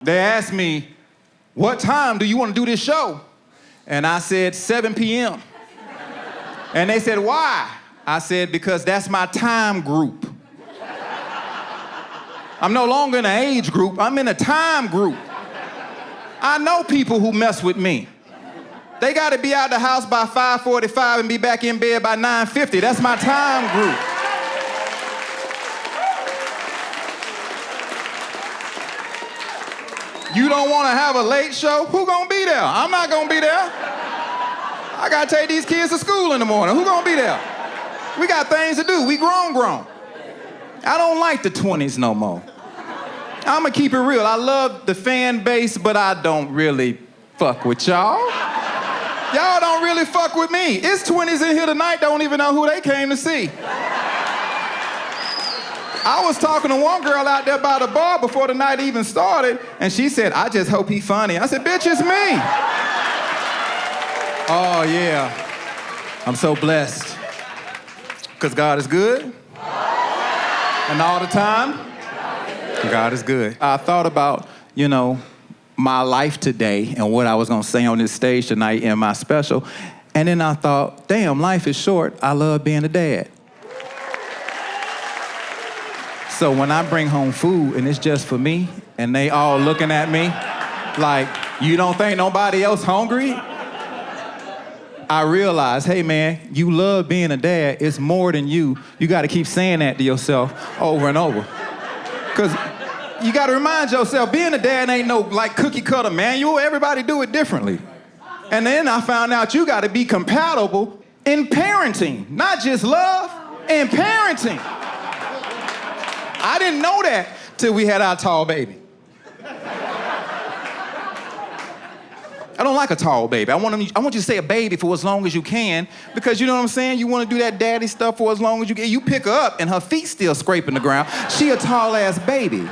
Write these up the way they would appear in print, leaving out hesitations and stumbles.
They asked me, what time do you want to do this show? And I said, 7 p.m. And they said, why? I said, because that's my time group. I'm no longer in an age group, I'm in a time group. I know people who mess with me. They gotta be out the house by 5:45 and be back in bed by 9:50. That's my time group. You don't wanna have a late show? Who gonna be there? I'm not gonna be there. I gotta take these kids to school in the morning. Who gonna be there? We got things to do. We grown. I don't like the 20s no more. I'ma keep it real. I love the fan base, but I don't really fuck with y'all. Y'all don't really fuck with me. It's 20s in here tonight, don't even know who they came to see. I was talking to one girl out there by the bar before the night even started, and she said, I just hope he funny. I said, bitch, it's me. Oh, yeah. I'm so blessed. Because God is good. And all the time, God is good. I thought about, my life today and what I was gonna say on this stage tonight in my special. And then I thought, damn, life is short. I love being a dad. So when I bring home food and it's just for me and they all looking at me like, you don't think nobody else hungry? I realize, hey man, you love being a dad. It's more than you. You gotta keep saying that to yourself over and over. Because you gotta remind yourself, being a dad ain't no cookie cutter manual. Everybody do it differently. And then I found out you gotta be compatible in parenting, not just love, in parenting. I didn't know that till we had our tall baby. I don't like a tall baby. I want you to say a baby for as long as you can, because you know what I'm saying? You want to do that daddy stuff for as long as you can. You pick her up and her feet still scraping the ground. She a tall ass baby.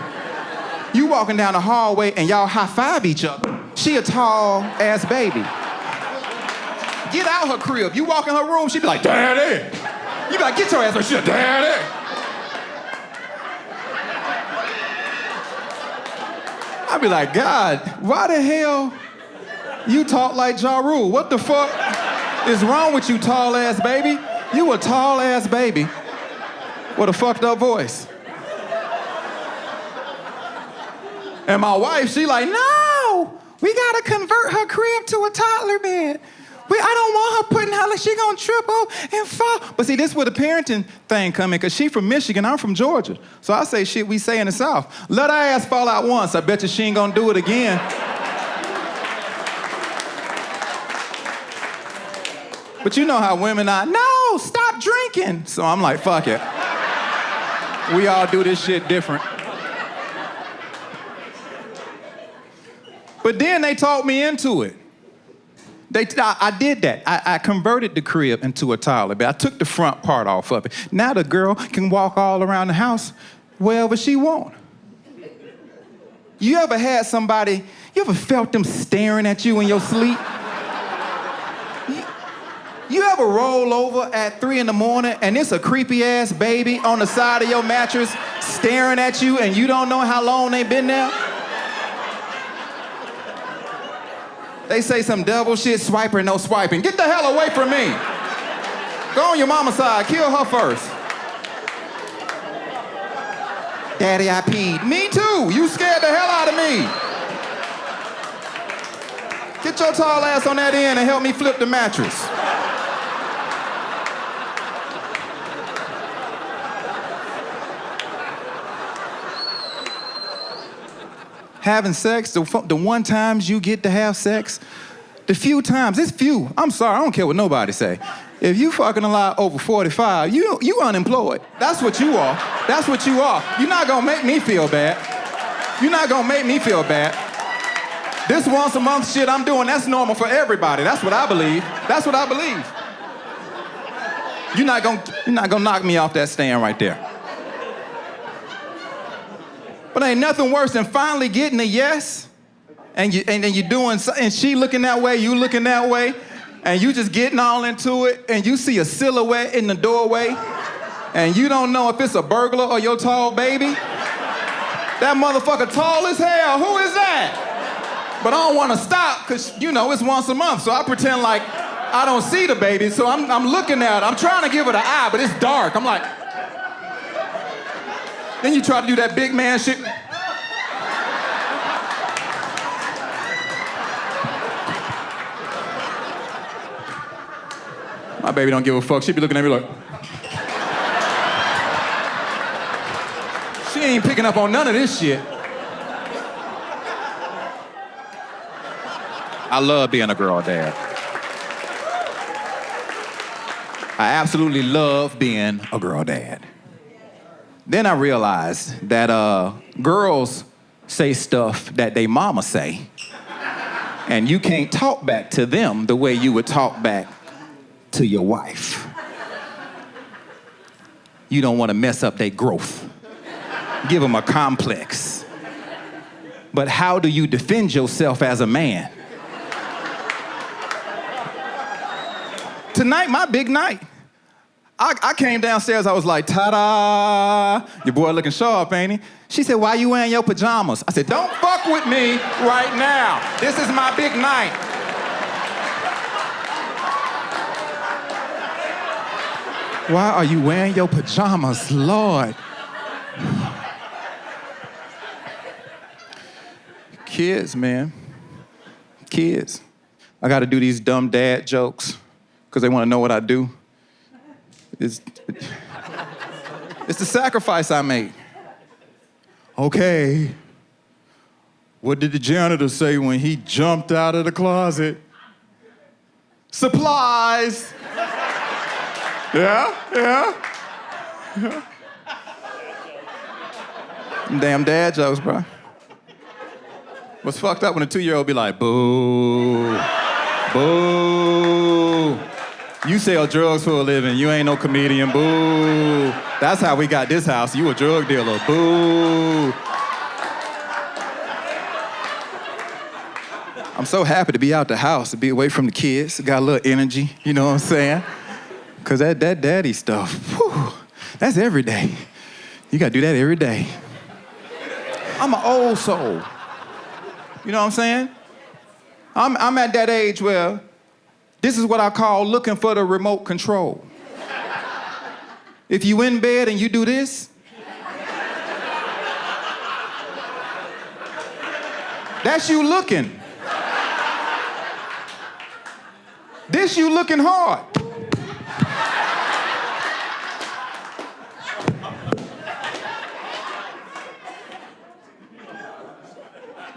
You walking down the hallway and y'all high five each other. She a tall ass baby. Get out her crib. You walk in her room, she be like, daddy. You be like, get your ass, she a daddy. I be like, God, why the hell you talk like Ja Rule? What the fuck is wrong with you, tall ass baby? You a tall ass baby with a fucked up voice. And my wife, she like, no, we gotta convert her crib to a toddler bed. I don't want her putting her, like she gonna trip over and fall. But see, this is where the parenting thing come in, because she from Michigan, I'm from Georgia. So I say shit we say in the South. Let her ass fall out once, I bet you she ain't gonna do it again. But you know how women are, no, stop drinking. So I'm like, fuck it. We all do this shit different. But then they talked me into it. I did that. I converted the crib into a toddler bed. I took the front part off of it. Now the girl can walk all around the house wherever she want. You ever had somebody, you ever felt them staring at you in your sleep? You ever roll over at 3 a.m. and it's a creepy ass baby on the side of your mattress staring at you and you don't know how long they been there? They say some devil shit, swiper, no swiping. Get the hell away from me. Go on your mama's side, kill her first. Daddy, I peed. Me too, you scared the hell out of me. Get your tall ass on that end and help me flip the mattress. Having sex, the one times you get to have sex, the few times, it's few. I'm sorry, I don't care what nobody say. If you fucking a lot over 45, you unemployed. That's what you are. That's what you are. You're not gonna make me feel bad. You're not gonna make me feel bad. This once a month shit I'm doing, that's normal for everybody. That's what I believe. That's what I believe. You're not gonna knock me off that stand right there. But ain't nothing worse than finally getting a yes, and she looking that way, you looking that way, and you just getting all into it, and you see a silhouette in the doorway, and you don't know if it's a burglar or your tall baby. That motherfucker tall as hell. Who is that? But I don't want to stop because, it's once a month. So I pretend like I don't see the baby. So I'm looking at it. I'm trying to give it an eye, but it's dark. I'm like... Then you try to do that big man shit. My baby don't give a fuck. She be looking at me like... She ain't picking up on none of this shit. I love being a girl dad. I absolutely love being a girl dad. Then I realized that girls say stuff that they mama say, and you can't talk back to them the way you would talk back to your wife. You don't want to mess up their growth. Give them a complex. But how do you defend yourself as a man? Tonight, my big night. I came downstairs, I was like, ta-da! Your boy looking sharp, ain't he? She said, why you wearing your pajamas? I said, don't fuck with me right now. This is my big night. Why are you wearing your pajamas, Lord? Kids, man. Kids. I gotta do these dumb dad jokes because they wanna know what I do. It's the sacrifice I made. Okay. What did the janitor say when he jumped out of the closet? Supplies. Yeah. Damn dad jokes, bro. What's fucked up when a 2-year-old be like, boo, boo. You sell drugs for a living. You ain't no comedian. Boo. That's how we got this house. You a drug dealer. Boo. I'm so happy to be out the house, to be away from the kids. Got a little energy, you know what I'm saying? Because that daddy stuff, whew, that's every day. You got to do that every day. I'm an old soul. You know what I'm saying? I'm at that age where this is what I call looking for the remote control. If you in bed and you do this, that's you looking. This you looking hard.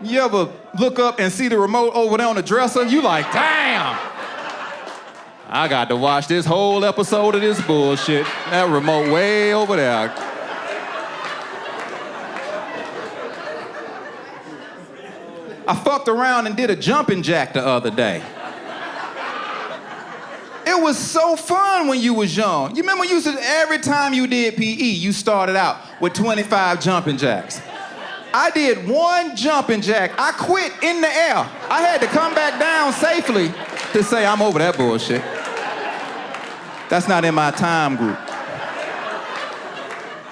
You ever look up and see the remote over there on the dresser? You like, damn. I got to watch this whole episode of this bullshit. That remote way over there. I fucked around and did a jumping jack the other day. It was so fun when you was young. You remember every time you did PE, you started out with 25 jumping jacks. I did one jumping jack. I quit in the air. I had to come back down safely to say I'm over that bullshit. That's not in my time group.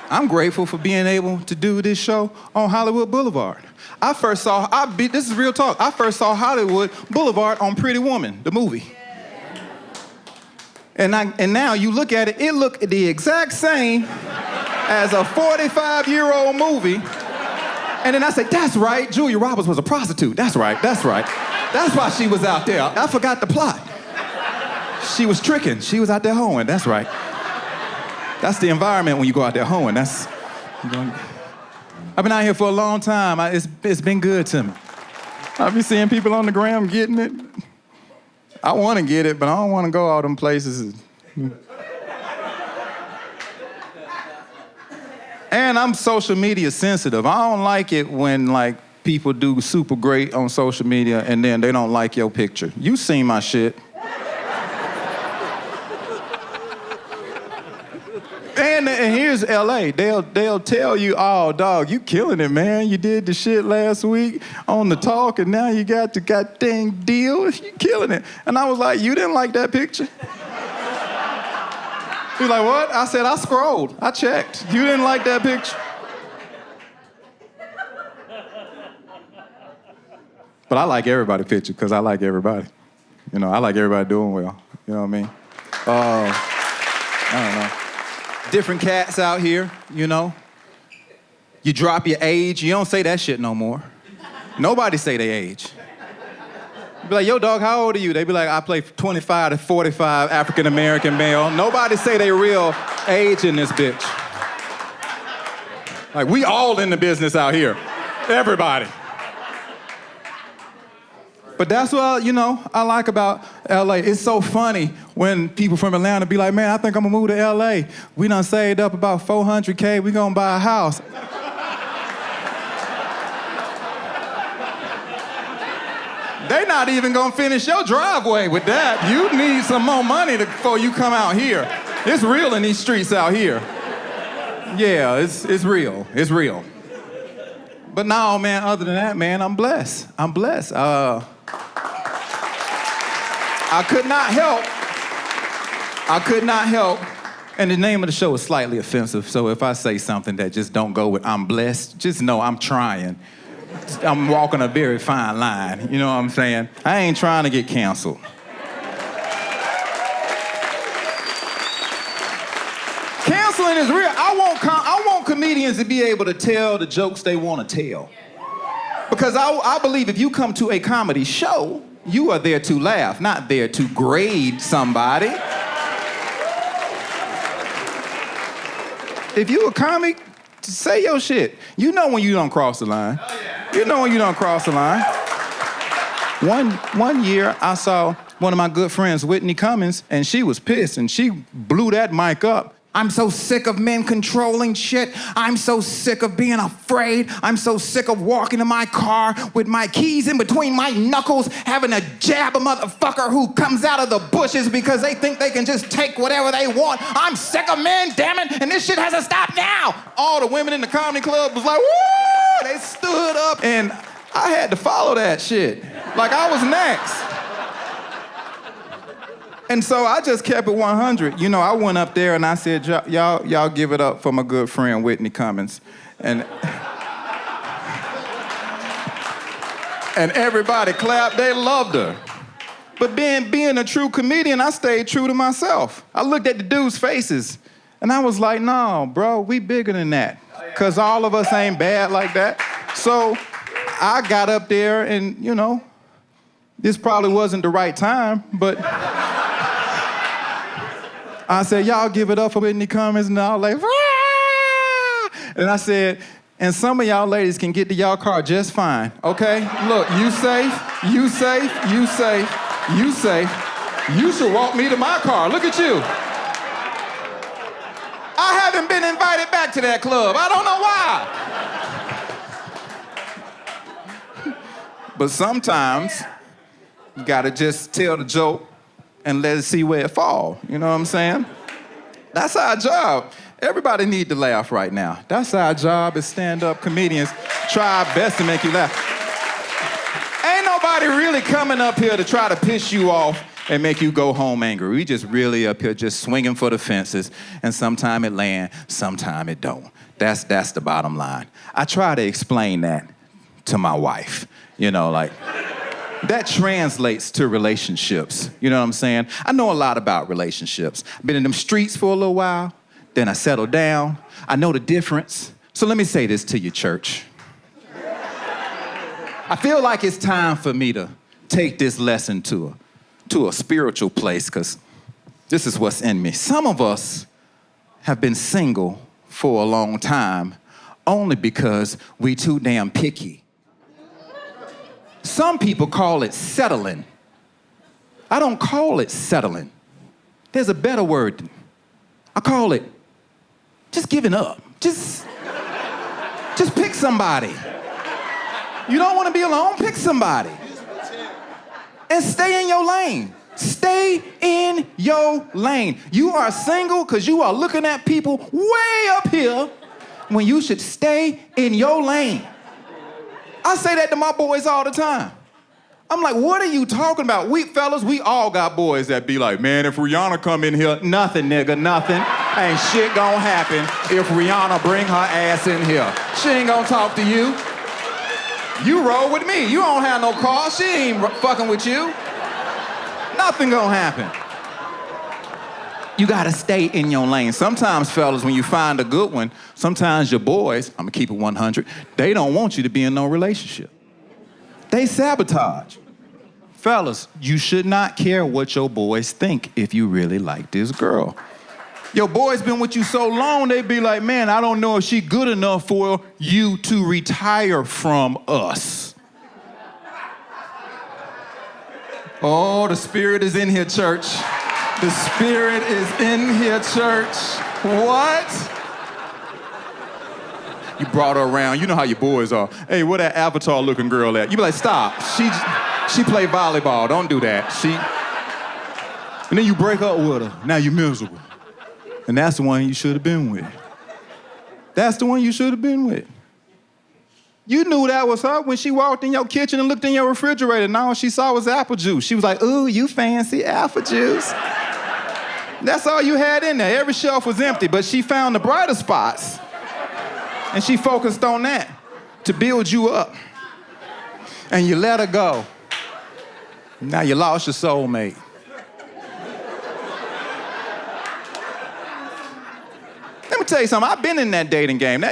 I'm grateful for being able to do this show on Hollywood Boulevard. This is real talk. I first saw Hollywood Boulevard on Pretty Woman, the movie. And now you look at it, it looked the exact same as a 45-year-old movie. And then I said, that's right, Julia Roberts was a prostitute. That's right. That's why she was out there. I forgot the plot. She was tricking. She was out there hoeing. That's right. That's the environment when you go out there hoeing. I've been out here for a long time. It's been good to me. I be seeing people on the gram getting it. I want to get it, but I don't want to go all them places. And I'm social media sensitive. I don't like it when people do super great on social media and then they don't like your picture. You seen my shit. And here's LA. They'll tell you, oh, dog, you killing it, man. You did the shit last week on the talk, and now you got the goddamn deal. You killing it. And I was like, you didn't like that picture? He's like, what? I said, I scrolled. I checked. You didn't like that picture? But I like everybody picture because I like everybody. You know, I like everybody doing well. You know what I mean? I don't know. Different cats out here, you know. You drop your age, you don't say that shit no more. Nobody say their age. You be like, yo, dog, how old are you? They be like, I play 25 to 45, African-American male. Nobody say their real age in this bitch. Like, we all in the business out here. Everybody. But that's what, you know, I like about LA. It's so funny when people from Atlanta be like, man, I think I'm gonna move to LA. We done saved up about $400K, we gonna buy a house. They not even gonna finish your driveway with that. You need some more money before you come out here. It's real in these streets out here. Yeah, it's real, it's real. But no, man, other than that, man, I'm blessed. I'm blessed. I could not help. And the name of the show is slightly offensive, so if I say something that just don't go with I'm blessed, just know I'm trying. I'm walking a very fine line, you know what I'm saying? I ain't trying to get canceled. Canceling is real. I want comedians to be able to tell the jokes they want to tell. Because I believe if you come to a comedy show, you are there to laugh, not there to grade somebody. If you a comic, say your shit. You know when you don't cross the line. You know when you don't cross the line. One year, I saw one of my good friends, Whitney Cummings, and she was pissed, and she blew that mic up. I'm so sick of men controlling shit. I'm so sick of being afraid. I'm so sick of walking in my car with my keys in between my knuckles, having to jab a motherfucker who comes out of the bushes because they think they can just take whatever they want. I'm sick of men, damn it, and this shit has to stop now. All the women in the comedy club was like, woo! They stood up, and I had to follow that shit. Like I was next. And so I just kept it 100. You know, I went up there and I said, y'all give it up for my good friend Whitney Cummings. And everybody clapped, they loved her. But being a true comedian, I stayed true to myself. I looked at the dudes' faces and I was like, no, bro, we bigger than that. Cause all of us ain't bad like that. So I got up there and, you know, this probably wasn't the right time, but I said, y'all give it up for Whitney Cummings, and all like, ah! And I said, and some of y'all ladies can get to y'all car just fine, okay? Look, you safe, you safe, you safe, you safe. You should walk me to my car, look at you. I haven't been invited back to that club, I don't know why. But sometimes, you gotta just tell the joke and let it see where it fall. You know what I'm saying? That's our job. Everybody need to laugh right now. That's our job as stand-up comedians. Try our best to make you laugh. Ain't nobody really coming up here to try to piss you off and make you go home angry. We just really up here just swinging for the fences, and sometime it land, sometime it don't. That's the bottom line. I try to explain that to my wife. You know, like, that translates to relationships. You know what I'm saying? I know a lot about relationships. I've been in them streets for a little while, then I settled down. I know the difference. So let me say this to you, church. I feel like it's time for me to take this lesson to a spiritual place, because this is what's in me. Some of us have been single for a long time only because we too damn picky. Some people call it settling. I don't call it settling. There's a better word. I call it just giving up. Just pick somebody. You don't want to be alone? Pick somebody. And stay in your lane. Stay in your lane. You are single because you are looking at people way up here when you should stay in your lane. I say that to my boys all the time. I'm like, what are you talking about? We all got boys that be like, man, if Rihanna come in here, nothing, nigga, nothing. Ain't shit gonna happen if Rihanna bring her ass in here. She ain't gonna talk to you. You roll with me. You don't have no car. She ain't fucking with you. Nothing gonna happen. You gotta stay in your lane. Sometimes, fellas, when you find a good one, sometimes your boys, I'm gonna keep it 100, they don't want you to be in no relationship. They sabotage. Fellas, you should not care what your boys think if you really like this girl. Your boy's been with you so long, they be like, man, I don't know if she good enough for you to retire from us. Oh, the spirit is in here, church. The spirit is in here, church. What? You brought her around. You know how your boys are. Hey, where that Avatar-looking girl at? You be like, stop. She play volleyball. Don't do that. And then you break up with her. Now you're miserable. And that's the one you should have been with. That's the one you should have been with. You knew that was her when she walked in your kitchen and looked in your refrigerator, and all she saw was apple juice. She was like, ooh, you fancy apple juice. That's all you had in there. Every shelf was empty, but she found the brighter spots. And she focused on that to build you up. And you let her go. Now you lost your soulmate. Let me tell you something. I've been in that dating game.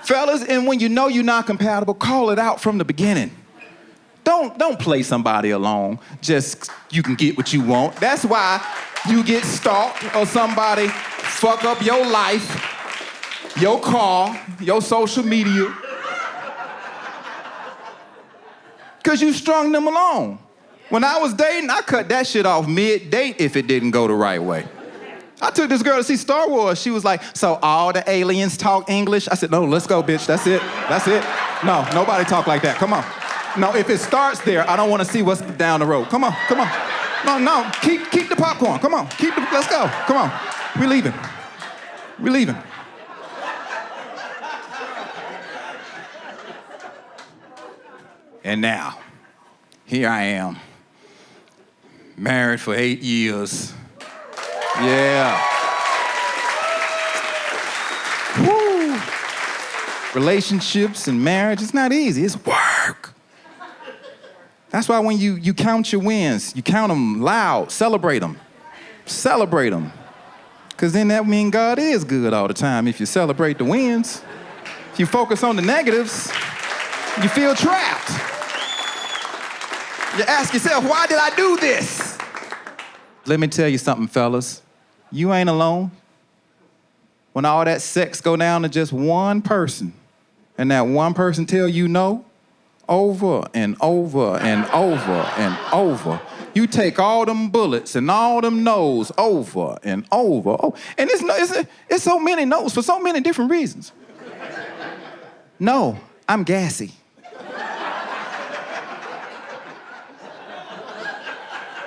Fellas, and when you know you're not compatible, call it out from the beginning. Don't play somebody along just you can get what you want. That's why you get stalked or somebody fuck up your life, your car, your social media. Because you strung them along. When I was dating, I cut that shit off mid-date if it didn't go the right way. I took this girl to see Star Wars. She was like, so all the aliens talk English? I said, no, let's go, bitch. That's it. That's it. No, nobody talk like that. Come on. No, if it starts there, I don't want to see what's down the road. Come on, come on. No, keep the popcorn. Come on, let's go. Come on. We're leaving. We're leaving. And now, here I am, married for 8 years. Yeah. Woo. Relationships and marriage, it's not easy, it's work. That's why when you count your wins, you count them loud, celebrate them. Celebrate them. Because then that means God is good all the time if you celebrate the wins. If you focus on the negatives, you feel trapped. You ask yourself, why did I do this? Let me tell you something, fellas. You ain't alone. When all that sex go down to just one person, and that one person tell you no, over and over and over and over, you take all them bullets and all them no's over and over. Oh, and it's so many no's for so many different reasons. No, I'm gassy.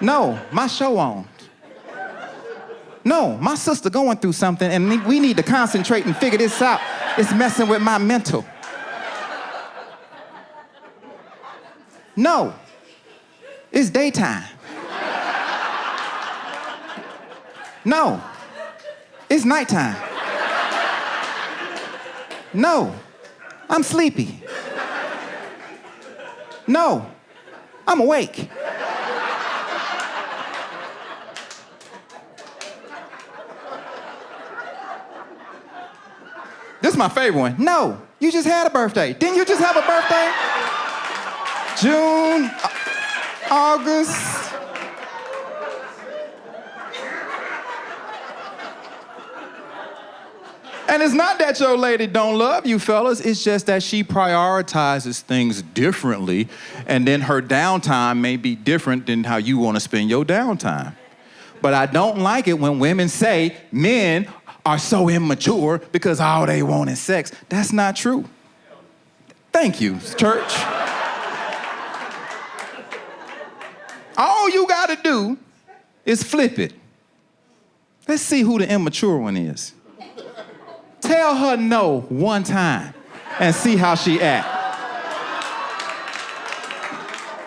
No, my show on. No, my sister going through something and we need to concentrate and figure this out. It's messing with my mental. No, it's daytime. No, it's nighttime. No, I'm sleepy. No, I'm awake. This is my favorite one. No, you just had a birthday. Didn't you just have a birthday? June, August. And it's not that your lady don't love you, fellas. It's just that she prioritizes things differently, and then her downtime may be different than how you want to spend your downtime. But I don't like it when women say men are so immature because all they want is sex. That's not true. Thank you, church. All you gotta do is flip it. Let's see who the immature one is. Tell her no one time and see how she act.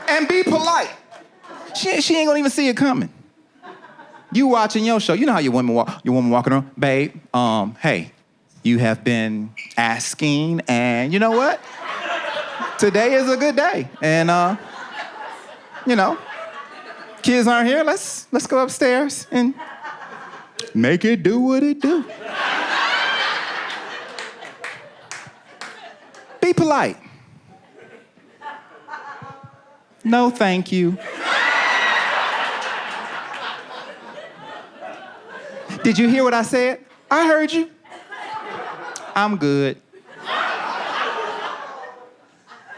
And be polite. She ain't gonna even see it coming. You watching your show, you know how your woman walking around, babe, hey, you have been asking, and you know what? today is a good day. And, you know, kids aren't here. Let's go upstairs and make it do what it do. Be polite. No, thank you. Did you hear what I said? I heard you. I'm good.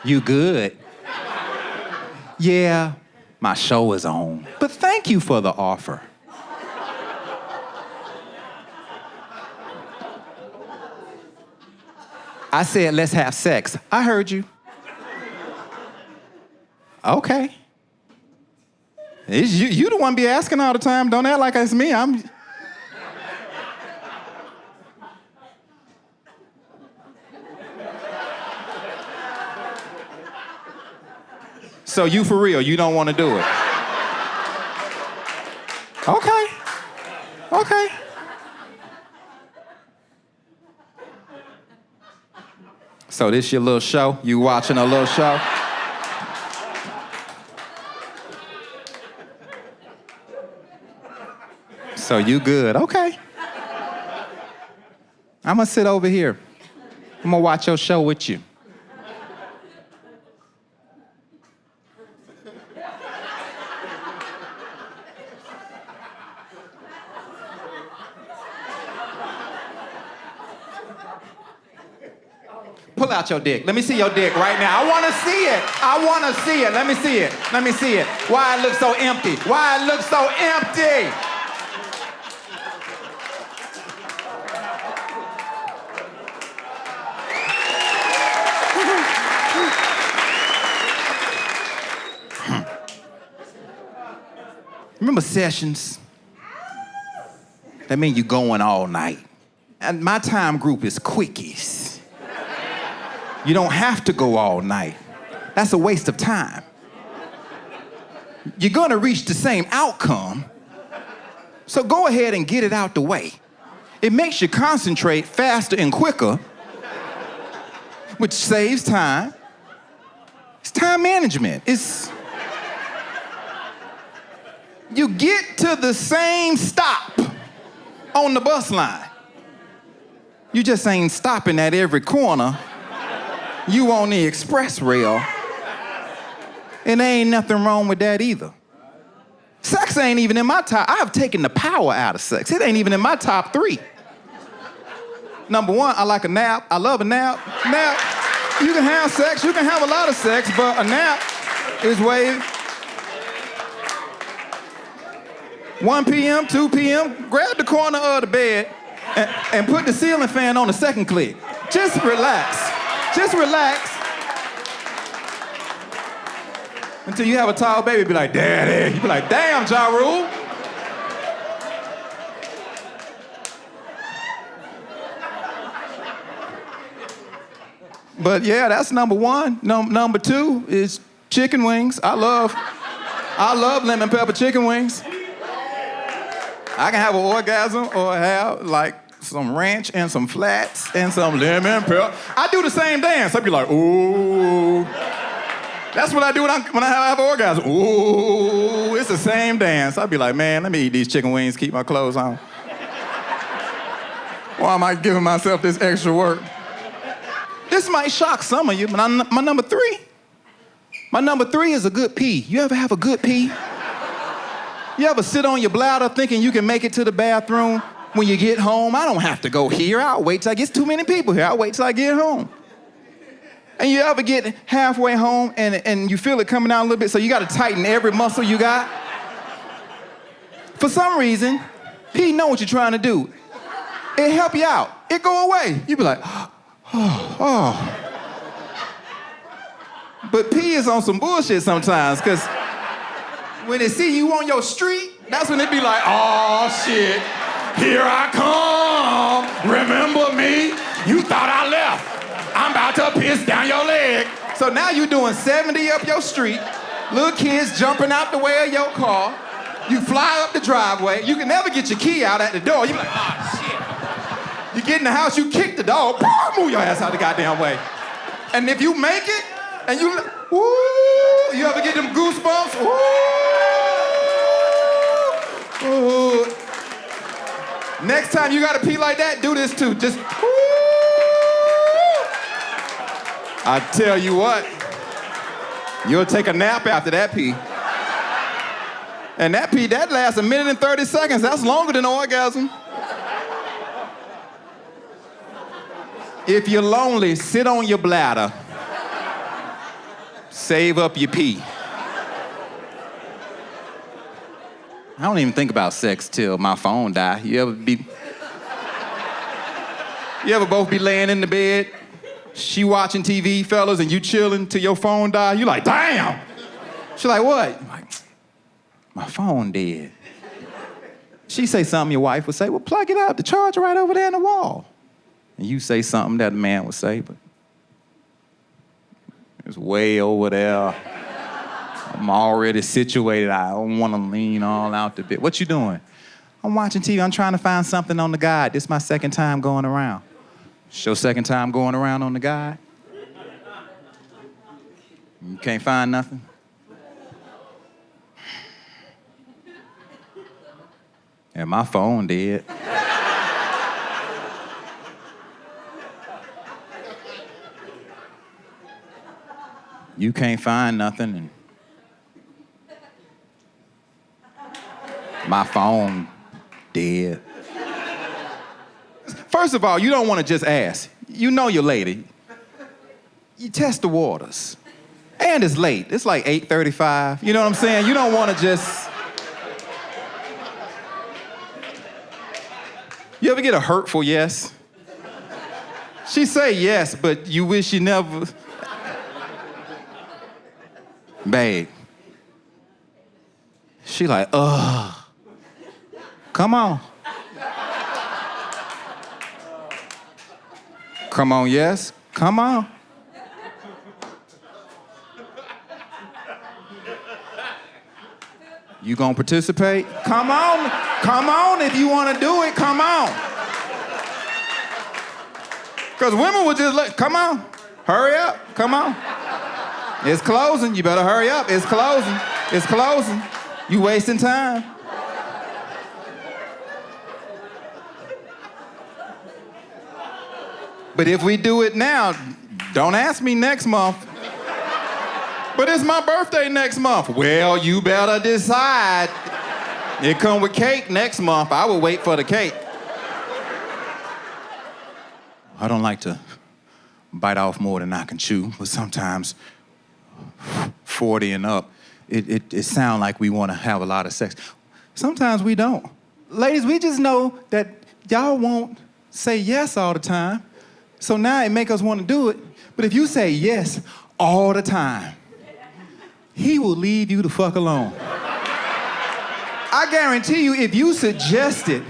You good? Yeah, my show is on. But thank you for the offer. I said, let's have sex. I heard you. Okay. It's you the one be asking all the time. Don't act like it's me. So you for real, you don't want to do it? Okay. Okay. So this your little show? You watching a little show? So you good, okay. I'm gonna sit over here. I'm gonna watch your show with you. Pull out your dick. Let me see your dick right now. I want to see it. I want to see it. Let me see it. Let me see it. Why it looks so empty? Why it looks so empty? Remember sessions? That mean you going all night. And my time group is Quickies. You don't have to go all night. That's a waste of time. You're gonna reach the same outcome, so go ahead and get it out the way. It makes you concentrate faster and quicker, which saves time. It's time management. You get to the same stop on the bus line. You just ain't stopping at every corner. You on the express rail. And there ain't nothing wrong with that either. Sex ain't even in my top. I have taken the power out of sex. It ain't even in my top 3. Number 1, I like a nap. I love a nap. Nap. You can have sex. You can have a lot of sex, but a nap is way... 1 p.m., 2 p.m., grab the corner of the bed and put the ceiling fan on the second click. Just relax. Just relax. Until you have a tall baby, be like, Daddy. You be like, damn, Ja Rule. But yeah, that's number 1. Number 2 is chicken wings. I love lemon pepper chicken wings. I can have an orgasm or have like some ranch and some flats and some lemon pepper. I do the same dance. I'd be like, ooh. That's what I do when I have an orgasm. Ooh, it's the same dance. I'd be like, man, let me eat these chicken wings, keep my clothes on. Why am I giving myself this extra work? This might shock some of you, but my number 3. My number 3 is a good pee. You ever have a good pee? You ever sit on your bladder thinking you can make it to the bathroom when you get home? I don't have to go here. I'll wait till I get too many people here. I'll wait till I get home. And you ever get halfway home and you feel it coming out a little bit, so you got to tighten every muscle you got? For some reason, pee know what you're trying to do. It help you out. It go away. You be like, oh. But pee is on some bullshit sometimes, because when they see you on your street, that's when they be like, oh, shit, here I come. Remember me? You thought I left. I'm about to piss down your leg. So now you doing 70 up your street, little kids jumping out the way of your car. You fly up the driveway. You can never get your key out at the door. You be like, oh, shit. You get in the house, you kick the dog, move your ass out the goddamn way. And if you make it, And you, woo, you ever get them goosebumps? Woo, woo. Next time you gotta pee like that, do this too. Just, woo. I tell you what, you'll take a nap after that pee. And that pee, that lasts 1 minute and 30 seconds. That's longer than an orgasm. If you're lonely, sit on your bladder. Save up your pee. I don't even think about sex till my phone die. You ever both be laying in the bed, she watching TV, fellas, and you chilling till your phone die? You like, damn. She like, what? I'm like, my phone dead. She say something your wife would say, well, plug it out, the charger right over there in the wall. And you say something that a man would say, but it's way over there. I'm already situated. I don't want to lean all out the bed. What you doing? I'm watching TV. I'm trying to find something on the guide. This is my second time going around. It's your second time going around on the guide? You can't find nothing? Yeah, my phone dead. You can't find nothing, and my phone dead. First of all, you don't want to just ask. You know your lady. You test the waters. And it's late. It's like 8:35. You know what I'm saying? You don't want to just... You ever get a hurtful yes? She say yes, but you wish you never... Babe. She like, ugh. Come on. Come on, yes. Come on. You gonna participate? Come on. Come on if you wanna do it, come on. Because women would just like, come on. Hurry up, come on. It's closing, you better hurry up. It's closing, it's closing. You wasting time. But if we do it now, don't ask me next month. But it's my birthday next month. Well, you better decide. It come with cake next month. I will wait for the cake. I don't like to bite off more than I can chew, but sometimes 40 and up, it sounds like we want to have a lot of sex. Sometimes we don't. Ladies, we just know that y'all won't say yes all the time. So now it make us want to do it. But if you say yes all the time, he will leave you the fuck alone. I guarantee you, if you suggest it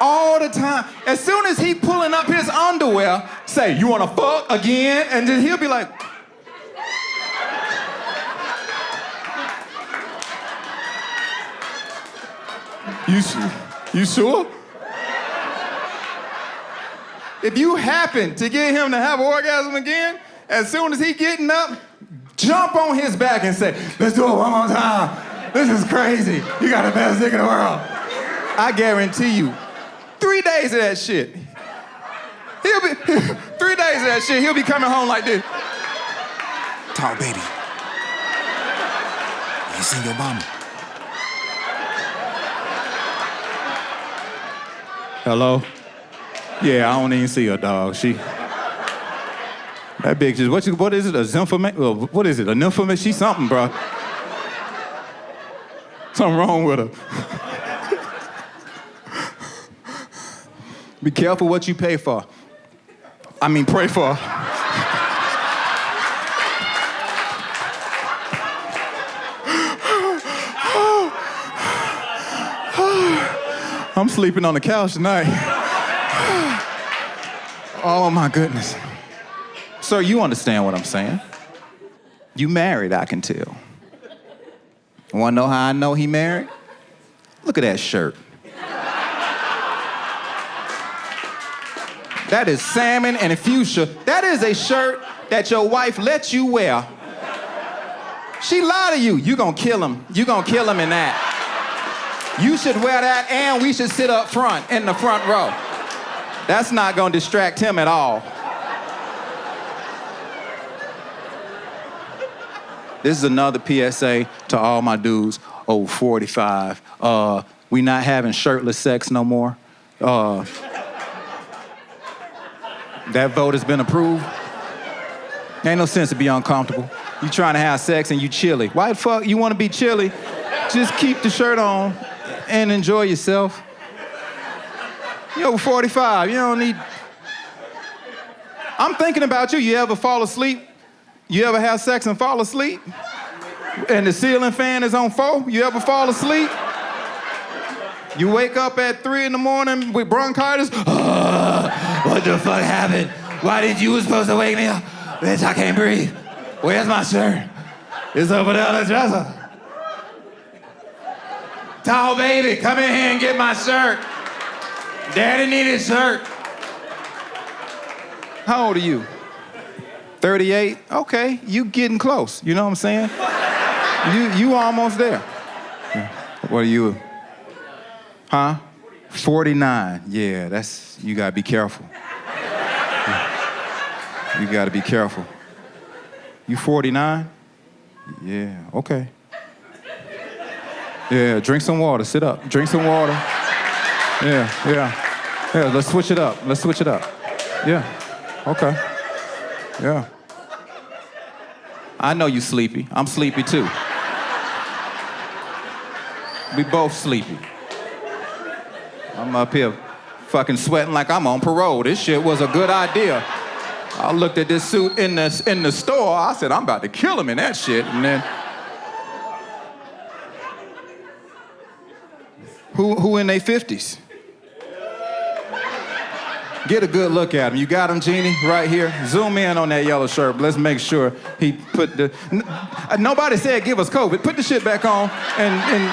all the time, as soon as he pulling up his underwear, say, you want to fuck again? And then he'll be like, you sure? If you happen to get him to have an orgasm again, as soon as he getting up, jump on his back and say, let's do it one more time. This is crazy. You got the best dick in the world. I guarantee you, 3 days of that shit. 3 days of that shit, he'll be coming home like this. Talk, baby. You seen your mama? Hello? Yeah, I don't even see her, dog. That bitch is, what is it, a zymphoma? What is it, a nymphoma? She something, bro. Something wrong with her. Be careful what you pay for. Pray for. I'm sleeping on the couch tonight. Oh my goodness. Sir, you understand what I'm saying. You married, I can tell. Wanna know how I know he married? Look at that shirt. That is salmon and fuchsia. That is a shirt that your wife let you wear. She lied to you. You gonna kill him. You gonna kill him in that. You should wear that, and we should sit up front, in the front row. That's not gonna distract him at all. This is another PSA to all my dudes over 45. We not having shirtless sex no more. That vote has been approved. Ain't no sense to be uncomfortable. You trying to have sex and you chilly. Why the fuck you want to be chilly? Just keep the shirt on and enjoy yourself. You over 45, you don't need... I'm thinking about you. You ever fall asleep? You ever have sex and fall asleep? And the ceiling fan is on 4? You ever fall asleep? You wake up at 3 in the morning with bronchitis? What the fuck happened? Why did you supposed to wake me up? Bitch, I can't breathe. Where's my shirt? It's over there on the dresser. Tall baby, come in here and get my shirt. Daddy need his shirt. How old are you? 38? Okay, you getting close. You know what I'm saying? You almost there. What are you? Huh? 49. Yeah, that's, you gotta be careful. You gotta be careful. You 49? Yeah, okay. Yeah, drink some water, sit up. Drink some water. Yeah, let's switch it up. Yeah, okay. Yeah. I know you sleepy. I'm sleepy too. We both sleepy. I'm up here fucking sweating like I'm on parole. This shit was a good idea. I looked at this suit in the store. I said, I'm about to kill him in that shit. And then, who in their 50s? Get a good look at him. You got him, Jeannie, right here? Zoom in on that yellow shirt. Let's make sure he put the... Nobody said give us COVID. Put the shit back on and...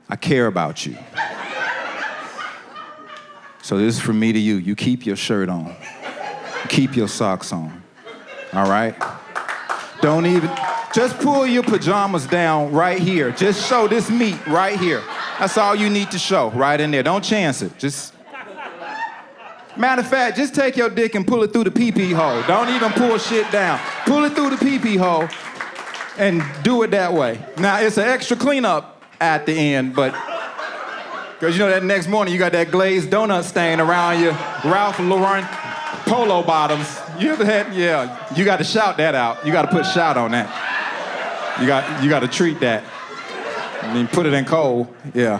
I care about you. So this is from me to you. You keep your shirt on. Keep your socks on. All right? Don't even... Just pull your pajamas down right here. Just show this meat right here. That's all you need to show, right in there. Don't chance it. Just... Matter of fact, just take your dick and pull it through the pee-pee hole. Don't even pull shit down. Pull it through the pee-pee hole and do it that way. Now, it's an extra cleanup at the end, but... Because you know that next morning you got that glazed donut stain around your Ralph Lauren polo bottoms. You ever had... Yeah, you got to shout that out. You got to put shout on that. You got to treat that. I mean, put it in cold. Yeah.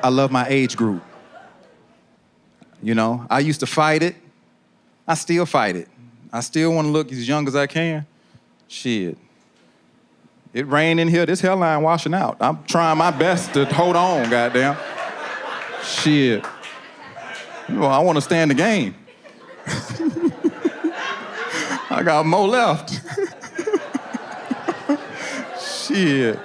I love my age group. You know, I used to fight it. I still fight it. I still want to look as young as I can. Shit. It rained in here. This hairline washing out. I'm trying my best to hold on, goddamn. Shit. Well, I want to stay in the game. I got more left. Shit.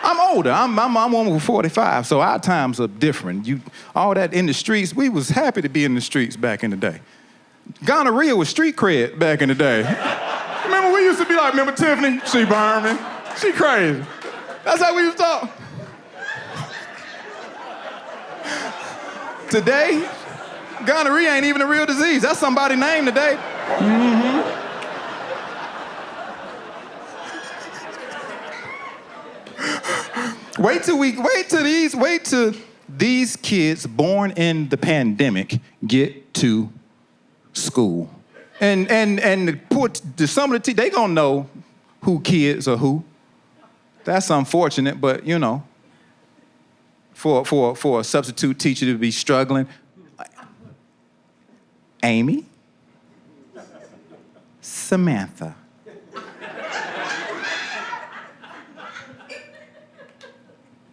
I'm older. I'm over 45, so our times are different. All that in the streets, we was happy to be in the streets back in the day. Gonorrhea was street cred back in the day. Remember, we used to be like, remember Tiffany? She burned me. She crazy. That's how we used to talk. Today, gonorrhea ain't even a real disease. That's somebody's name today. Mm-hmm. Wait till these kids born in the pandemic get to school. And some of the they gonna know who kids are who. That's unfortunate, but you know, for a substitute teacher to be struggling. Amy, Samantha,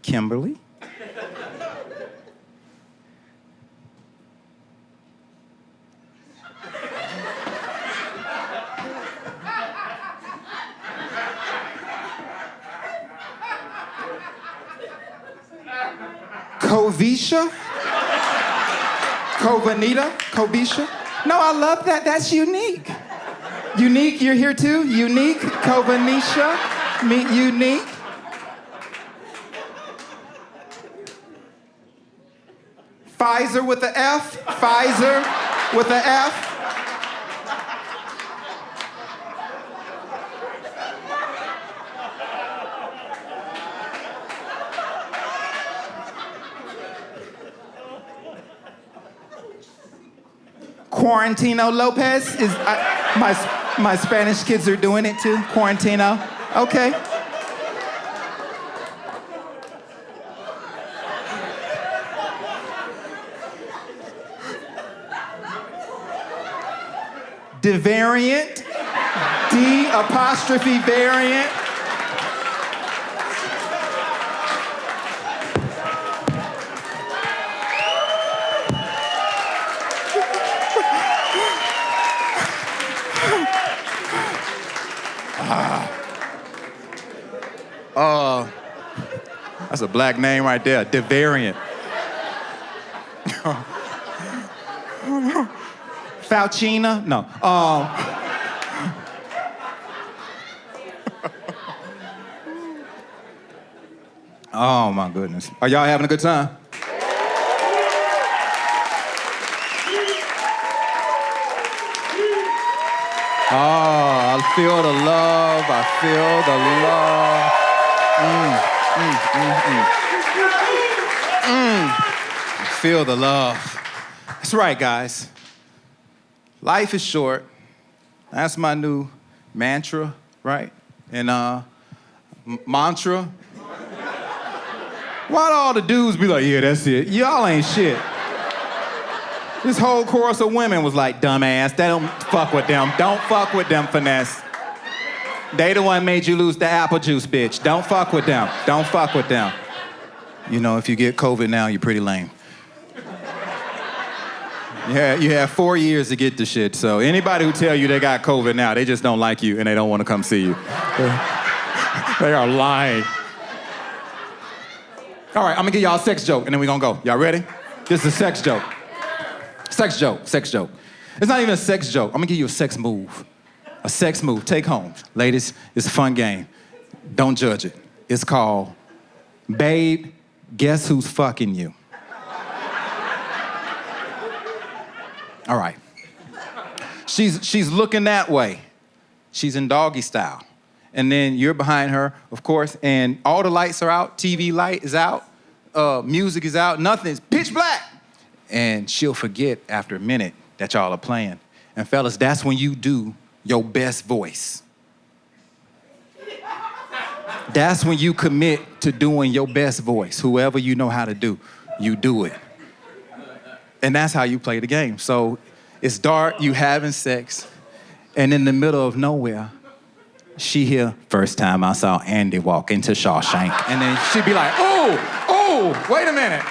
Kimberly, Kovisha? Kovanita? Kovisha? No, I love that. That's unique. Unique, you're here too? Unique? Kovanisha? Meet unique? Pfizer with the F? Pfizer with the F? Quarantino Lopez is my Spanish kids are doing it too. Quarantino, okay. Devariant, D apostrophe variant. That's a black name right there, Devariant. Faucina? No. Oh my goodness. Are y'all having a good time? Oh, I feel the love. I feel the love. I feel the love. That's right, guys. Life is short. That's my new mantra, right? And mantra. Why'd all the dudes be like, yeah, that's it? Y'all ain't shit. This whole chorus of women was like, dumbass, they don't fuck with them. Don't fuck with them, Finesse. They the one made you lose the apple juice, bitch. Don't fuck with them. Don't fuck with them. You know, if you get COVID now, you're pretty lame. Yeah, you have 4 years to get the shit, so anybody who tell you they got COVID now, they just don't like you and they don't want to come see you. They are lying. All right, I'm gonna give y'all a sex joke and then we're gonna go. Y'all ready? This is a sex joke. Sex joke, sex joke. It's not even a sex joke. I'm gonna give you a sex move. A sex move, take home. Ladies, it's a fun game. Don't judge it. It's called, Babe, Guess Who's Fucking You? All right. She's looking that way. She's in doggy style. And then you're behind her, of course, and all the lights are out, TV light is out, music is out, nothing, it's pitch black. And she'll forget after a minute that y'all are playing. And fellas, that's when you do your best voice. That's when you commit to doing your best voice. Whoever you know how to do, you do it. And that's how you play the game. So it's dark, you having sex, and in the middle of nowhere, she hear, first time I saw Andy walk into Shawshank. And then she'd be like, oh, wait a minute,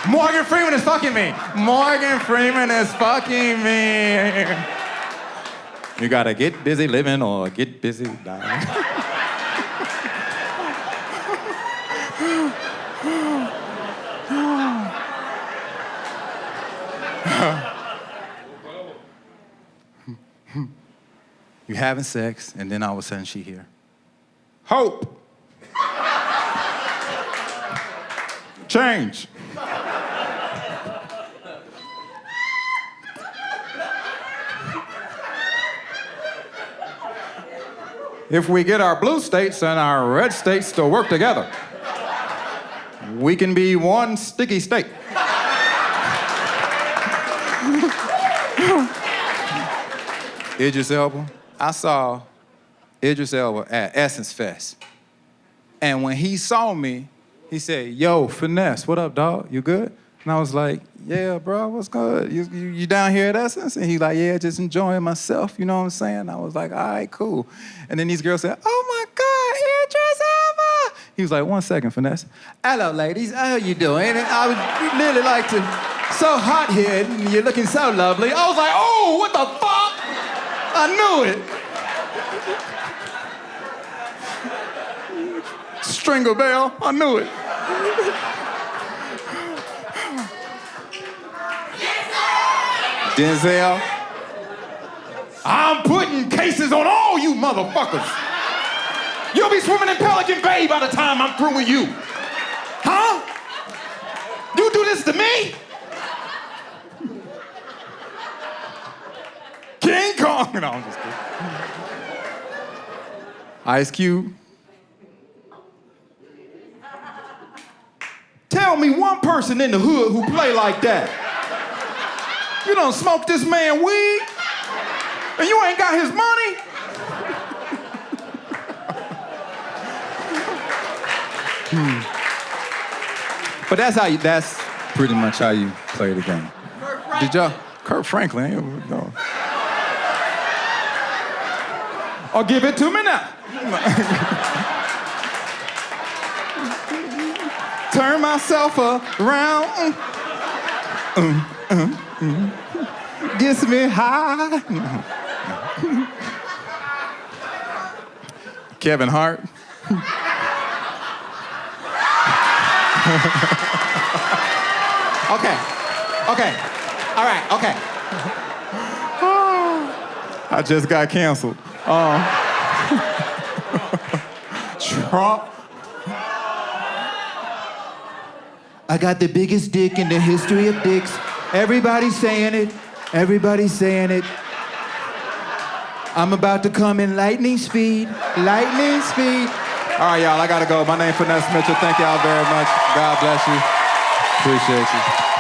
Morgan Freeman is fucking me. Morgan Freeman is fucking me. You gotta get busy living or get busy dying. You having sex, and then all of a sudden she hear, hope. Change. If we get our blue states and our red states to work together, we can be one sticky state. Idris Elba. I saw Idris Elba at Essence Fest. And when he saw me, he said, yo, Finesse, what up, dog? You good? And I was like, yeah, bro, what's good? You down here at Essence? And he like, yeah, just enjoying myself, you know what I'm saying? I was like, all right, cool. And then these girls said, oh my God, Idris Elba! He was like, 1 second, Finesse. Hello, ladies, how you doing? And I would really like to, so hot here, and you're looking so lovely. I was like, oh, what the fuck? I knew it. String a bell, I knew it. Denzel, I'm putting cases on all you motherfuckers. You'll be swimming in Pelican Bay by the time I'm through with you. Huh? You do this to me? King Kong. No, I'm just kidding. Ice Cube. Tell me one person in the hood who play like that. You done smoked this man weed, and you ain't got his money? But that's pretty much how you play the game. Did y'all? Kurt Franklin. No. Or give it to me now. Turn myself around. Gets me high. Kevin Hart. Okay. All right, okay. I just got canceled. Trump. I got the biggest dick in the history of dicks. Everybody's saying it. I'm about to come in lightning speed. All right, y'all, I gotta go. My name's Finesse Mitchell. Thank y'all very much. God bless you. Appreciate you.